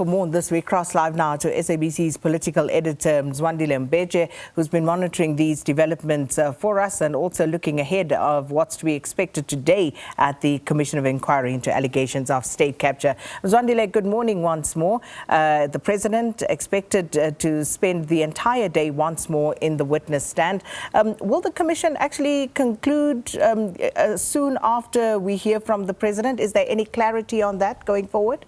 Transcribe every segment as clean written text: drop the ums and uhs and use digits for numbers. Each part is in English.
for more on this, we cross live now to SABC's political editor, Mzwandile Mbeje, who's been monitoring these developments for us and also looking ahead of what's to be expected today at the Commission of Inquiry into allegations of state capture. Mzwandile, good morning once more. The President expected to spend the entire day once more in the witness stand. Will the Commission actually conclude soon after we hear from the President? Is there any clarity on that going forward?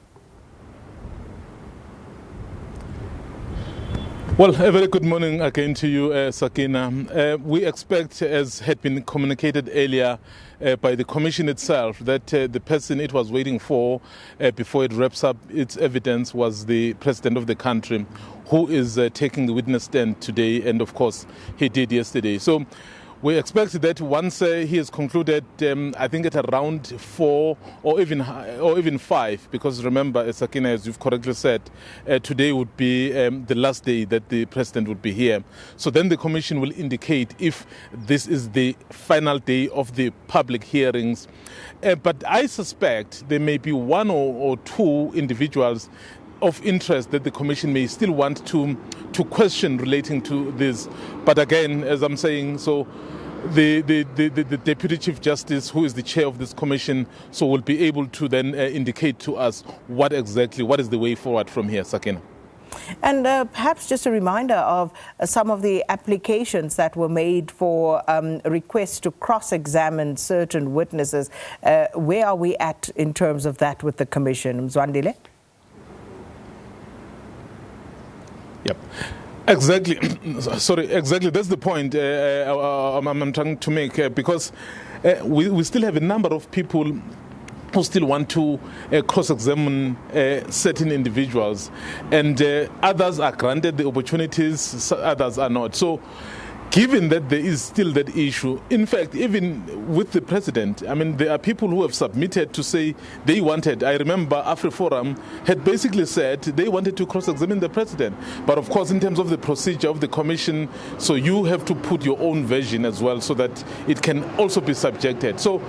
Well, a very good morning again to you, Sakina. We expect, as had been communicated earlier by the Commission itself, that the person it was waiting for before it wraps up its evidence was the President of the country, who is taking the witness stand today, and of course he did yesterday. So we expect that once he has concluded, I think at around 4 or even 5, because remember, Sakina, as you've correctly said, today would be the last day that the President would be here. So then the Commission will indicate if this is the final day of the public hearings. But I suspect there may be 1 or 2 individuals of interest that the Commission may still want to question relating to this. But again, as I'm saying, so the Deputy Chief Justice, who is the chair of this commission, so will be able to then indicate to us what is the way forward from here, Sakina. And perhaps just a reminder of some of the applications that were made for requests to cross-examine certain witnesses. Where are we at in terms of that with the Commission, Mzwandile? Yep. Exactly. Sorry, exactly. That's the point I'm trying to make, because we still have a number of people who still want to cross-examine certain individuals, and others are granted the opportunities, others are not. So given that there is still that issue, in fact, even with the President, I mean, there are people who have submitted to say they wanted, I remember AfriForum had basically said they wanted to cross-examine the President. But of course, in terms of the procedure of the Commission, so you have to put your own version as well so that it can also be subjected. So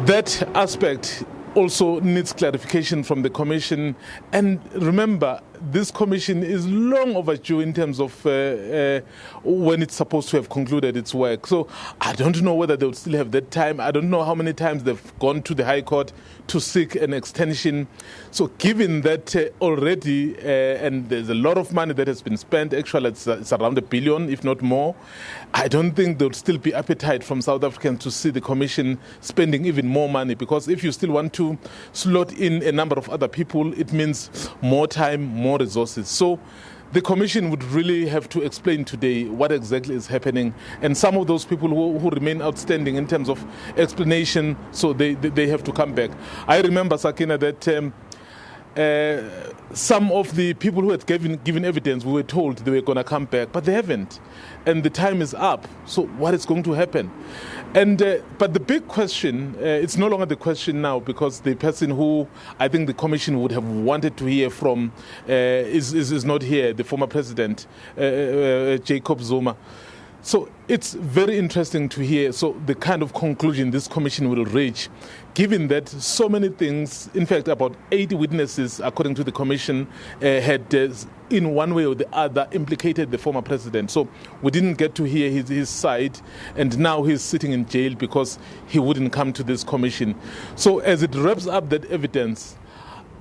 that aspect also needs clarification from the Commission. And remember, this Commission is long overdue in terms of when it's supposed to have concluded its work. So I don't know whether they will still have that time. I don't know how many times they've gone to the High Court to seek an extension. So given that already, and there's a lot of money that has been spent, actually it's around $1 billion, if not more, I don't think there will still be appetite from South Africans to see the Commission spending even more money, because if you still want to slot in a number of other people, it means more time, more resources. So the Commission would really have to explain today what exactly is happening, and some of those people who remain outstanding in terms of explanation, so they have to come back. I remember, Sakina, that some of the people who had given evidence, we were told they were going to come back, but they haven't, and the time is up. So what is going to happen? And but the big question, it's no longer the question now, because the person who I think the Commission would have wanted to hear from is not here, the former President, Jacob Zuma. So it's very interesting to hear the kind of conclusion this Commission will reach, given that so many things, in fact about 80 witnesses, according to the Commission, had in one way or the other implicated the former President. So we didn't get to hear his side, and now he's sitting in jail because he wouldn't come to this Commission. So as it wraps up that evidence,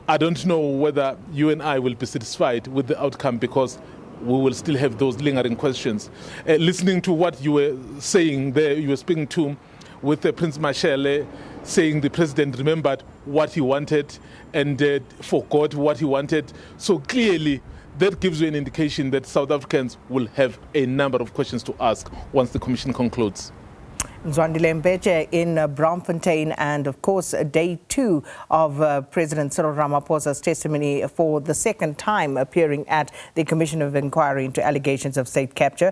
I don't know whether you and I will be satisfied with the outcome, because we will still have those lingering questions. Listening to what you were saying there, you were speaking to with Prince Mashele, saying the President remembered what he wanted and forgot what he wanted. So clearly, that gives you an indication that South Africans will have a number of questions to ask once the Commission concludes. Mzwandile Mbeje in Braamfontein, and of course day 2 of President Cyril Ramaphosa's testimony for the second time appearing at the Commission of Inquiry into allegations of state capture.